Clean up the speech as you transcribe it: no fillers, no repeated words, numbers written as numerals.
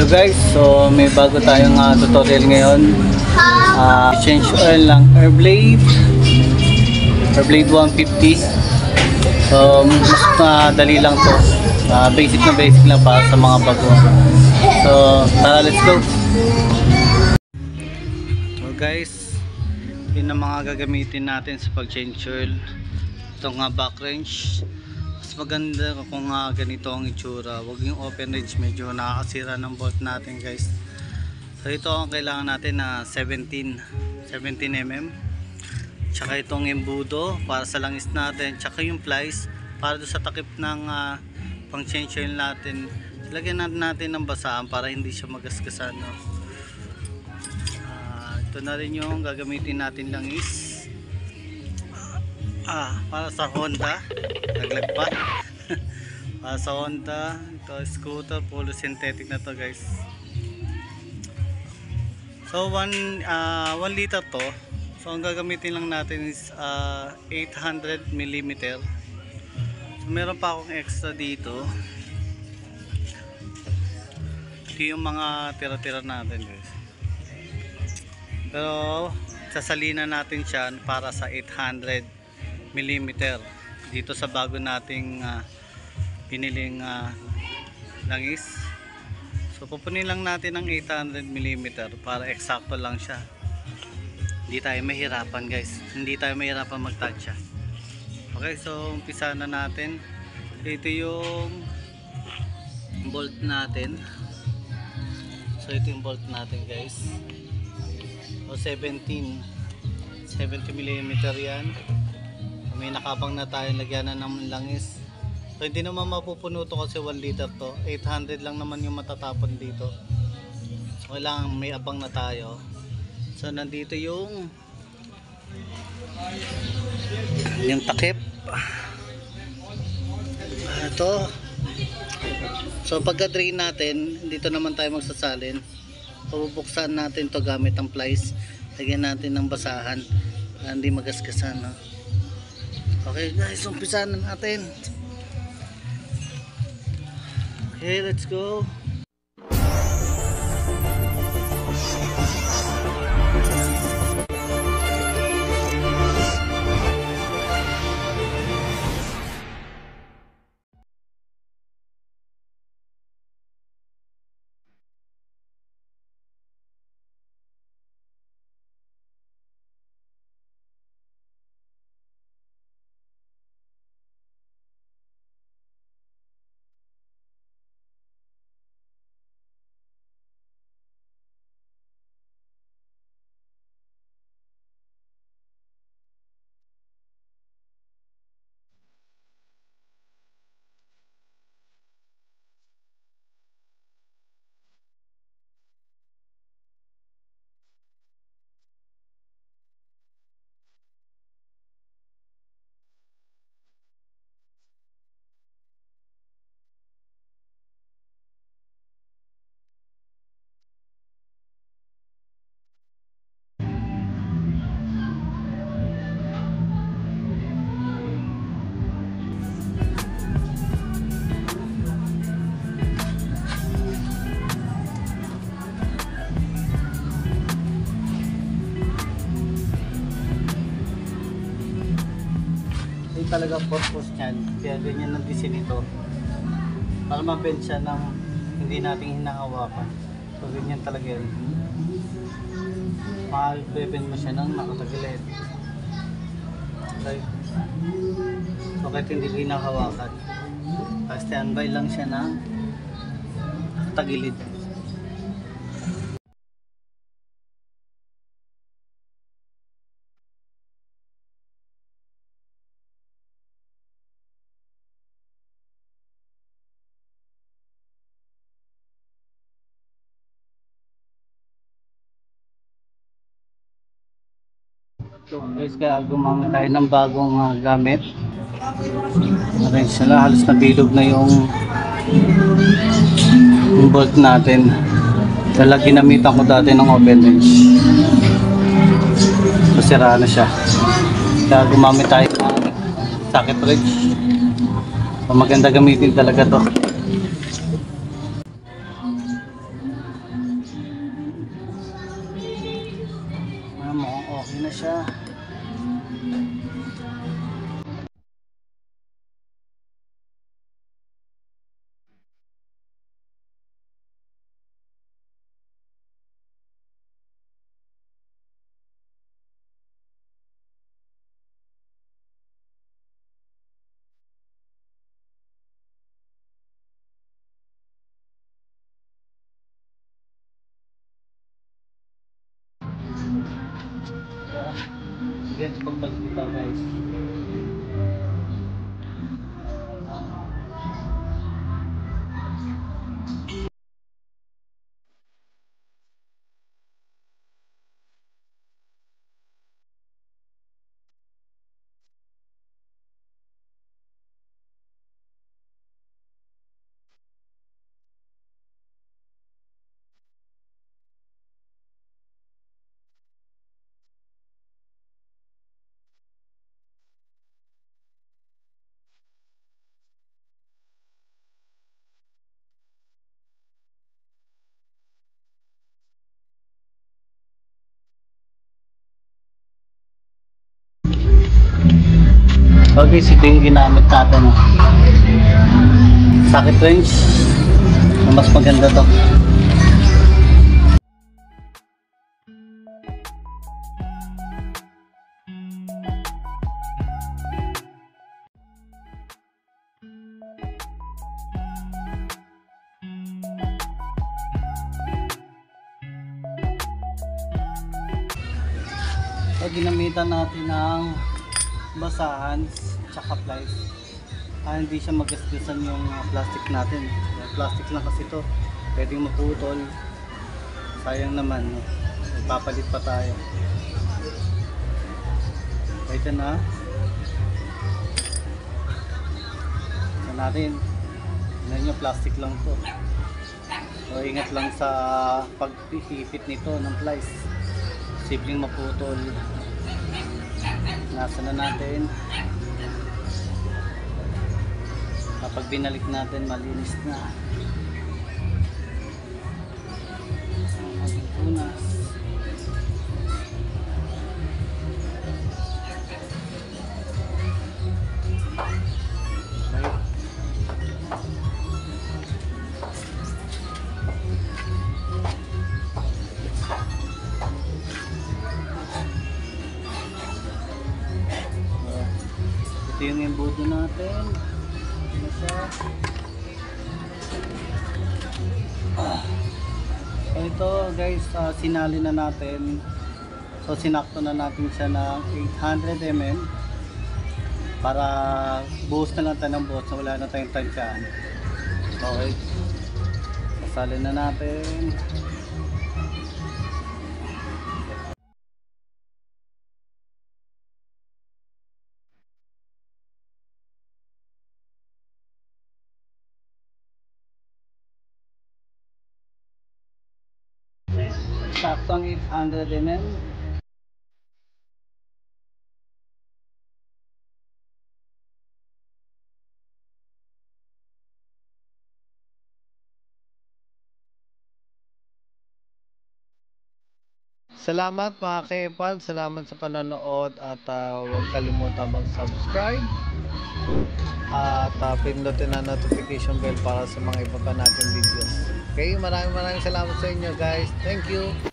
Hello guys, so may bago tayong tutorial ngayon. Change oil ng Airblade 150. So mas madali lang to. Basic lang para sa mga bago. So tara, let's go. So guys, yun ang mga gagamitin natin sa pag-change oil. Ito nga back wrench. Mas maganda kung ganito ang itsura. Huwag yung open wrench, medyo nakakasira ng bolt natin guys. So ito ang kailangan natin na 17 mm. Tsaka itong embudo para sa langis natin. Tsaka yung plies para doon sa takip ng pang change oil natin. Lagyan natin ng basahan para hindi siya magasgasan, no? Ito na rin yung gagamitin natin langis. Para sa Honda, naglag pa. Para sa Honda, ito scooter, polo synthetic na to guys. So 1 liter to. So ang gagamitin lang natin is 800 mm. So meron pa akong extra dito. Ito yung mga tira-tira natin guys. Pero sasalina natin siya para sa 800 mm dito sa bago nating piniling langis. So pupunin lang natin ng 800 mm para eksakto lang siya. Hindi tayo mahirapan guys, hindi tayo mahirapan magtansya. Okay, so umpisa na natin. Ito yung bolt natin. So ito yung bolt natin guys. So 70 mm yan. May nakabang na tayo, lagyan na ng langis. So hindi naman mapupuno to kasi 1 liter to. 800 lang naman yung matatapon dito. So kailangan may abang na tayo. So nandito yung takip. Ito. So pagka drain natin, dito naman tayo magsasalin. Pabubuksan natin to gamit ang plies. Lagyan natin ng basahan para hindi magasgasan, no? Okay guys, umpisa na natin. Okay, let's go. Talaga purpose niyan, kaya ganyan ang design nito para ma-bend siya ng hindi nating hinahawakan. So ganyan talaga yan, ma-bend mo siya ng nakatagilid. Okay, so kahit hindi hinahawakan, stand-by lang siya ng tagilid. So guys, kaya gumamit tayo ng bagong gamit. Arrange na, halos nabilog na yung bolt natin. Dahil ginamitan ko dati ng open wrench. So sira na siya. Kaya gumamit tayo ng socket wrench. So maganda gamitin talaga to. Okay na siya. Sige, pagbalik ito guys. Okay, ito yung ginamit natin. Socket wrench. Mas maganda to. So, ginamitan natin ng basahan tsaka plies. Hindi siya magasgasan yung plastic natin. Plastic lang kasi ito, pwedeng maputol. Sayang naman, no? Ipapalit pa tayo. Ito na. Ito natin. Tignan nyo, plastic lang to. So, ingat lang sa paghihipit nito ng plies. Simpleng maputol. Nasa na natin. Kapag binalik natin, malinis na. Ang ating punas. Ito yung embudo natin. Ito guys, sinali na natin. So sinakto na natin siya ng 800 mm para buhos na lang tayo ng buhos na wala na tayong tansyahan. Okay, sasali na natin. Saktong 800 mm. Salamat mga Kepal, salamat sa panonood at huwag kalimutan mag-subscribe at pindutin ang notification bell para sa mga iba pa natin videos. Okay, maraming salamat sa inyo guys. Thank you.